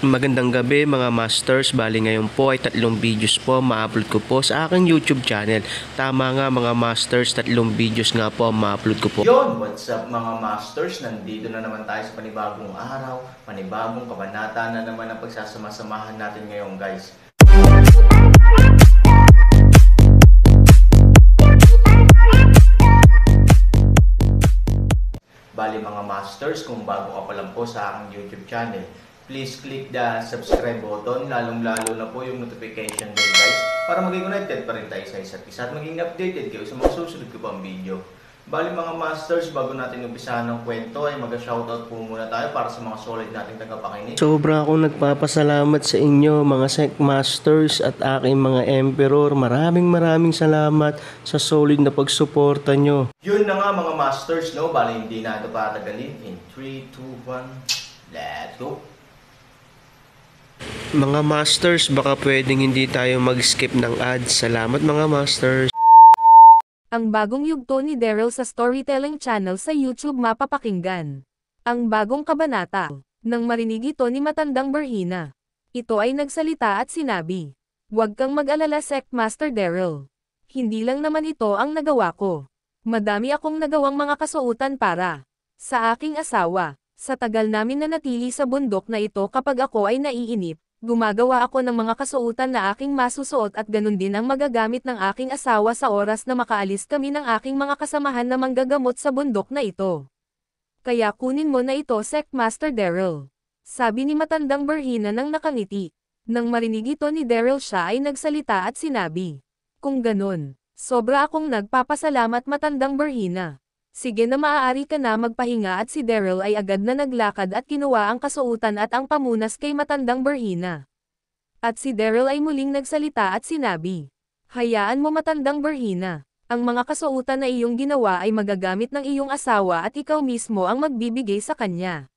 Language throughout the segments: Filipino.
Magandang gabi mga masters, bali ngayon po ay 3 videos po ma-upload ko po sa aking YouTube channel. Tama nga mga masters, 3 videos nga po ma-upload ko po. Yon, what's up mga masters? Nandito na naman tayo sa panibagong araw, panibagong kabanata na naman ang pagsasama-samahan natin ngayon guys. Bali mga masters, kung bago ka pa lang po sa aking YouTube channel, please click the subscribe button, lalong-lalo na po yung notification bell guys, para maging connected pa rin tayo sa isa't isa at maging updated kayo sa mga susunod ko pang video. Bali mga masters, bago natin umpisahan ng kwento ay mag-shoutout po muna tayo para sa mga solid nating tagapakinig. Sobra akong nagpapasalamat sa inyo mga Sec Masters at aking mga Emperor. Maraming salamat sa solid na pagsuporta nyo. Yun na nga mga masters, no? Bali hindi na ito patagalin. In 3, 2, 1, let's go! Mga masters, baka pwedeng hindi tayo mag-skip ng ads. Salamat mga masters. Ang bagong yugto ni Daryl sa Storytelling Channel sa YouTube mapapakinggan. Ang bagong kabanata. Nang marinig ito ni matandang Berhina, ito ay nagsalita at sinabi, "Huwag kang mag-alala Sec Master Daryl. Hindi lang naman ito ang nagawa ko. Madami akong nagawang mga kasuotan para sa aking asawa. Sa tagal namin nanatili sa bundok na ito kapag ako ay naiinip, gumagawa ako ng mga kasuotan na aking masusuot at ganun din ang magagamit ng aking asawa sa oras na makaalis kami ng aking mga kasamahan na manggagamot sa bundok na ito. Kaya kunin mo na ito Sec Master Daryl," sabi ni matandang Berhina nang nakangiti. Nang marinig ito ni Daryl siya ay nagsalita at sinabi, "Kung ganun, sobra akong nagpapasalamat matandang Berhina. Sige na maaari ka na magpahinga," at si Daryl ay agad na naglakad at kinuha ang kasuotan at ang pamunas kay matandang Berhina. At si Daryl ay muling nagsalita at sinabi, "Hayaan mo matandang Berhina. Ang mga kasuotan na iyong ginawa ay magagamit ng iyong asawa at ikaw mismo ang magbibigay sa kanya.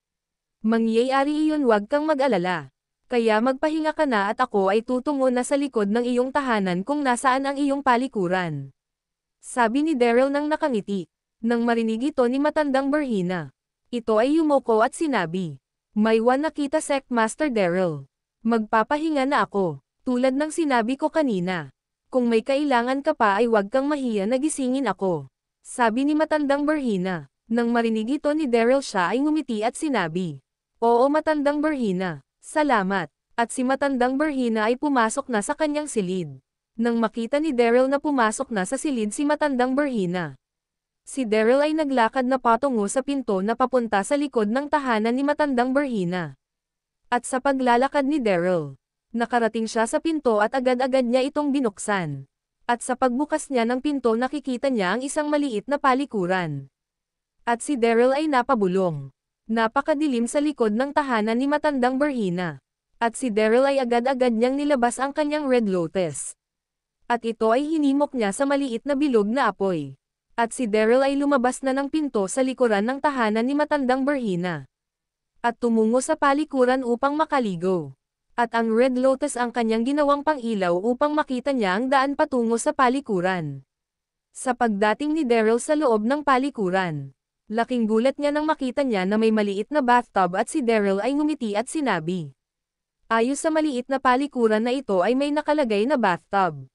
Mangyayari iyon, huwag kang mag-alala. Kaya magpahinga ka na at ako ay tutungo na sa likod ng iyong tahanan kung nasaan ang iyong palikuran," sabi ni Daryl nang nakangiti. Nang marinig ito ni matandang Berhina, ito ay yumoko at sinabi, "May nakita Sec Master Daryl. Magpapahinga na ako. Tulad ng sinabi ko kanina. Kung may kailangan ka pa ay huwag kang mahiya na gisingin ako," sabi ni matandang Berhina. Nang marinig ito ni Daryl siya ay ngumiti at sinabi, "Oo matandang Berhina, salamat." At si matandang Berhina ay pumasok na sa kanyang silid. Nang makita ni Daryl na pumasok na sa silid si matandang Berhina, si Daryl ay naglakad na patungo sa pinto na papunta sa likod ng tahanan ni matandang Berhina. At sa paglalakad ni Daryl, nakarating siya sa pinto at agad-agad niya itong binuksan. At sa pagbukas niya ng pinto nakikita niya ang isang maliit na palikuran. At si Daryl ay napabulong. Napakadilim sa likod ng tahanan ni matandang Berhina. At si Daryl ay agad-agad niyang nilabas ang kanyang Red Lotus. At ito ay hinimok niya sa maliit na bilog na apoy. At si Daryl ay lumabas na ng pinto sa likuran ng tahanan ni matandang Berhina. At tumungo sa palikuran upang makaligo. At ang Red Lotus ang kanyang ginawang pang-ilaw upang makita niya ang daan patungo sa palikuran. Sa pagdating ni Daryl sa loob ng palikuran, laking gulat niya nang makita niya na may maliit na bathtub at si Daryl ay ngumiti at sinabi, "Ayos sa maliit na palikuran na ito ay may nakalagay na bathtub.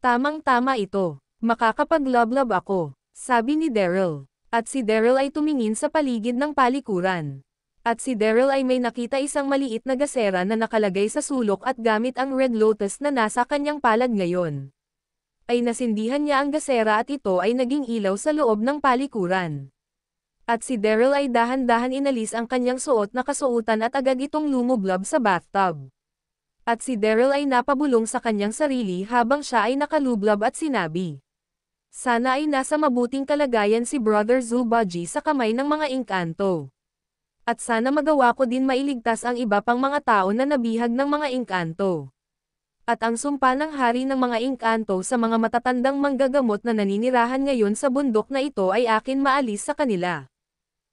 Tamang-tama ito. Makakapag-love-love ako," sabi ni Daryl. At si Daryl ay tumingin sa paligid ng palikuran. At si Daryl ay may nakita isang maliit na gasera na nakalagay sa sulok at gamit ang Red Lotus na nasa kanyang palad ngayon, ay nasindihan niya ang gasera at ito ay naging ilaw sa loob ng palikuran. At si Daryl ay dahan-dahan inalis ang kanyang suot na kasuotan at agad itong lumublob sa bathtub. At si Daryl ay napabulong sa kanyang sarili habang siya ay nakalublob at sinabi, "Sana ay nasa mabuting kalagayan si Brother Zubaji sa kamay ng mga engkanto. At sana magawa ko din mailigtas ang iba pang mga tao na nabihag ng mga engkanto. At ang sumpa ng hari ng mga engkanto sa mga matatandang manggagamot na naninirahan ngayon sa bundok na ito ay akin maalis sa kanila,"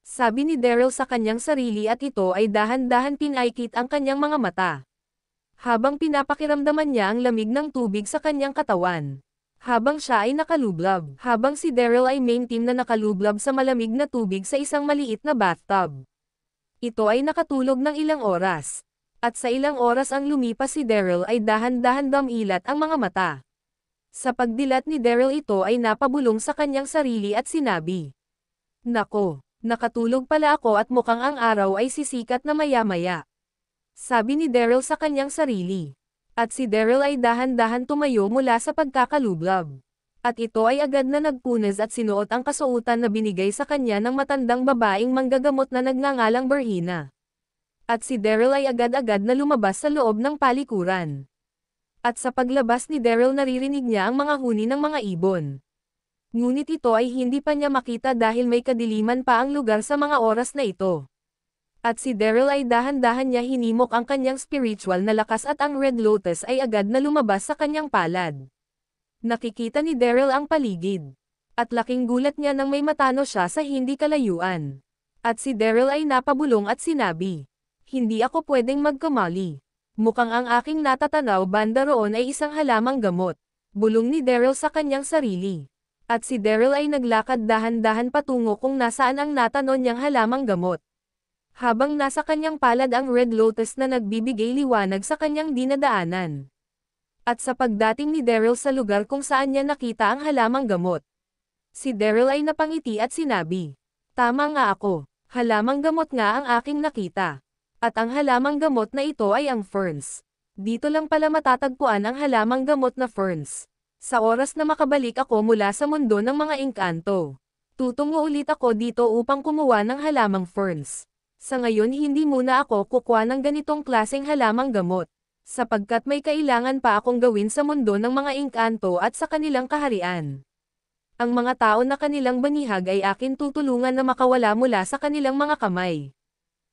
sabi ni Daryl sa kanyang sarili at ito ay dahan-dahan pinaikit ang kanyang mga mata. Habang pinapakiramdaman niya ang lamig ng tubig sa kanyang katawan. Habang siya ay nakalublob. Habang si Daryl ay main team na nakalublob sa malamig na tubig sa isang maliit na bathtub. Ito ay nakatulog ng ilang oras. At sa ilang oras ang lumipas si Daryl ay dahan-dahan dumilat ang mga mata. Sa pagdilat ni Daryl ito ay napabulong sa kanyang sarili at sinabi, "Nako, nakatulog pala ako at mukhang ang araw ay sisikat na maya-maya." Sabi ni Daryl sa kanyang sarili. At si Daryl ay dahan-dahan tumayo mula sa pagkakalublab. At ito ay agad na nagpunas at sinuot ang kasuotan na binigay sa kanya ng matandang babaeng manggagamot na nagngangalang Berhina. At si Daryl ay agad-agad na lumabas sa loob ng palikuran. At sa paglabas ni Daryl naririnig niya ang mga huni ng mga ibon. Ngunit ito ay hindi pa niya makita dahil may kadiliman pa ang lugar sa mga oras na ito. At si Daryl ay dahan-dahan niya hinimok ang kanyang spiritual na lakas at ang Red Lotus ay agad na lumabas sa kanyang palad. Nakikita ni Daryl ang paligid. At laking gulat niya nang may matano siya sa hindi kalayuan. At si Daryl ay napabulong at sinabi, "Hindi ako pwedeng magkamali. Mukhang ang aking natatanaw banda roon ay isang halamang gamot." Bulong ni Daryl sa kanyang sarili. At si Daryl ay naglakad dahan-dahan patungo kung nasaan ang natanon niyang halamang gamot. Habang nasa kanyang palad ang Red Lotus na nagbibigay liwanag sa kanyang dinadaanan. At sa pagdating ni Daryl sa lugar kung saan niya nakita ang halamang gamot, si Daryl ay napangiti at sinabi, "Tama nga ako, halamang gamot nga ang aking nakita. At ang halamang gamot na ito ay ang ferns. Dito lang pala matatagpuan ang halamang gamot na ferns. Sa oras na makabalik ako mula sa mundo ng mga engkanto, tutungo ulit ako dito upang kumuha ng halamang ferns. Sa ngayon hindi muna ako kukuha ng ganitong klaseng halamang gamot, sapagkat may kailangan pa akong gawin sa mundo ng mga engkanto at sa kanilang kaharian. Ang mga tao na kanilang banihag ay akin tutulungan na makawala mula sa kanilang mga kamay."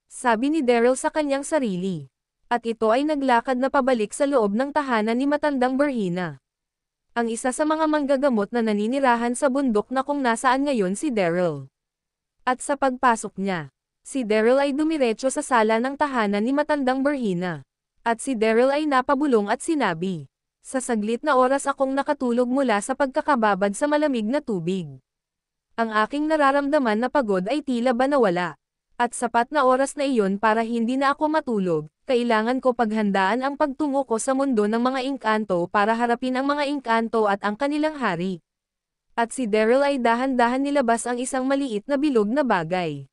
Sabi ni Daryl sa kanyang sarili. At ito ay naglakad na pabalik sa loob ng tahanan ni matandang Berhina. Ang isa sa mga manggagamot na naninirahan sa bundok na kung nasaan ngayon si Daryl. At sa pagpasok niya, si Daryl ay dumiretso sa sala ng tahanan ni matandang Berhina. At si Daryl ay napabulong at sinabi, "Sa saglit na oras akong nakatulog mula sa pagkakababad sa malamig na tubig. Ang aking nararamdaman na pagod ay tila ba nawala. At sapat na oras na iyon para hindi na ako matulog, kailangan ko paghandaan ang pagtungo ko sa mundo ng mga engkanto para harapin ang mga engkanto at ang kanilang hari." At si Daryl ay dahan-dahan nilabas ang isang maliit na bilog na bagay.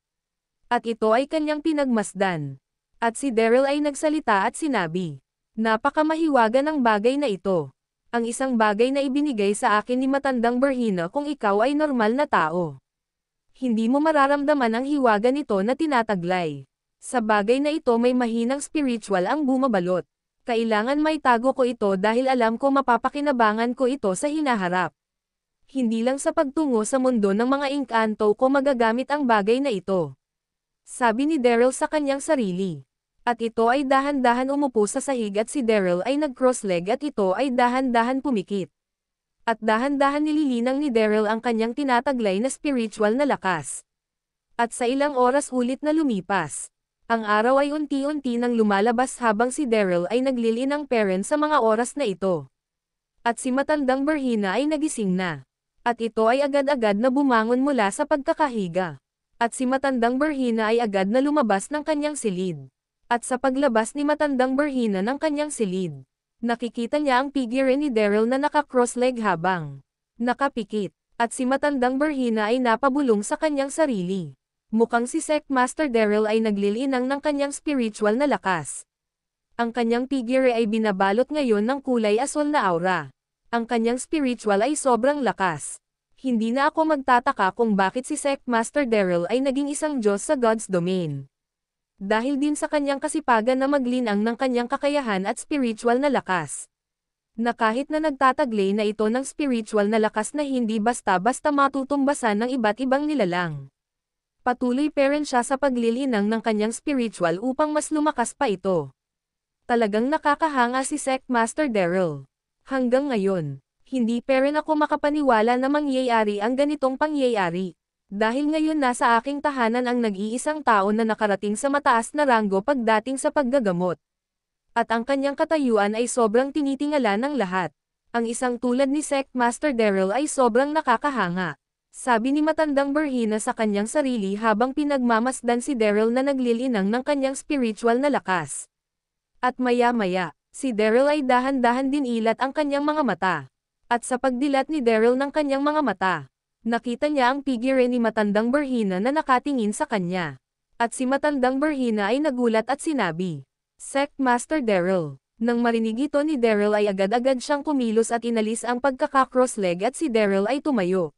At ito ay kanyang pinagmasdan. At si Daryl ay nagsalita at sinabi, "Napakamahiwaga ng bagay na ito. Ang isang bagay na ibinigay sa akin ni matandang Berhina kung ikaw ay normal na tao. Hindi mo mararamdaman ang hiwaga nito na tinataglay. Sa bagay na ito may mahinang spiritual ang bumabalot. Kailangan may tago ko ito dahil alam ko mapapakinabangan ko ito sa hinaharap. Hindi lang sa pagtungo sa mundo ng mga engkanto ko magagamit ang bagay na ito." Sabi ni Daryl sa kanyang sarili. At ito ay dahan-dahan umupo sa sahig at si Daryl ay nag-cross-leg at ito ay dahan-dahan pumikit. At dahan-dahan nililinang ni Daryl ang kanyang tinataglay na spiritual na lakas. At sa ilang oras ulit na lumipas, ang araw ay unti-unti nang lumalabas habang si Daryl ay naglilinang parent sa mga oras na ito. At si matandang Berhina ay nagising na. At ito ay agad-agad na bumangon mula sa pagkakahiga. At si matandang Berhina ay agad na lumabas ng kanyang silid. At sa paglabas ni matandang Berhina ng kanyang silid, nakikita niya ang figure ni Daryl na naka-cross-leg habang nakapikit. At si matandang Berhina ay napabulong sa kanyang sarili. Mukhang si Sectmaster Daryl ay naglilinang ng kanyang spiritual na lakas. Ang kanyang figure ay binabalot ngayon ng kulay asol na aura. Ang kanyang spiritual ay sobrang lakas. Hindi na ako magtataka kung bakit si Sectmaster Daryl ay naging isang Diyos sa God's domain. Dahil din sa kanyang kasipagan na maglinang ng kanyang kakayahan at spiritual na lakas. Na kahit na nagtataglay na ito ng spiritual na lakas na hindi basta-basta matutumbasan ng iba't ibang nilalang. Patuloy pa rin siya sa paglilinang ng kanyang spiritual upang mas lumakas pa ito. Talagang nakakahanga si Sectmaster Daryl. Hanggang ngayon, hindi pa rin ako makapaniwala na mangyayari ang ganitong pangyayari. Dahil ngayon nasa aking tahanan ang nag-iisang tao na nakarating sa mataas na ranggo pagdating sa paggagamot. At ang kanyang katayuan ay sobrang tinitingala ng lahat. Ang isang tulad ni Sectmaster Daryl ay sobrang nakakahanga. Sabi ni matandang Berhina sa kanyang sarili habang pinagmamasdan si Daryl na naglilinang ng kanyang spiritual na lakas. At maya-maya, si Daryl ay dahan-dahan din ilat ang kanyang mga mata. At sa pagdilat ni Daryl ng kanyang mga mata, nakita niya ang figure ni Matandang Berhina na nakatingin sa kanya. At si Matandang Berhina ay nagulat at sinabi, "Sect Master Daryl." Nang marinig ito ni Daryl ay agad-agad siyang kumilos at inalis ang pagkaka-cross-leg at si Daryl ay tumayo.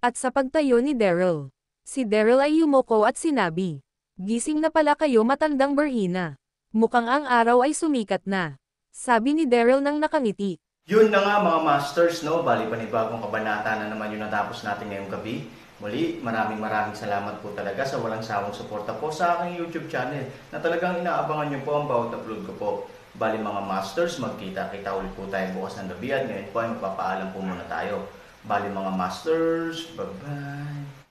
At sa pagtayo ni Daryl, si Daryl ay yumuko at sinabi, "Gising na pala kayo Matandang Berhina. Mukhang ang araw ay sumikat na." Sabi ni Daryl nang nakangiti. Yun na nga mga masters, no? Bali panibagong kabanata na naman yung natapos natin ngayong gabi. Muli, maraming salamat po talaga sa walang sawang suporta po sa aking YouTube channel na talagang inaabangan nyo po ang bawat upload ko po. Bali mga masters, magkita-kita ulit po tayo bukas ng gabi at ngayon po ay magpapaalam po muna tayo. Bali mga masters, bye-bye!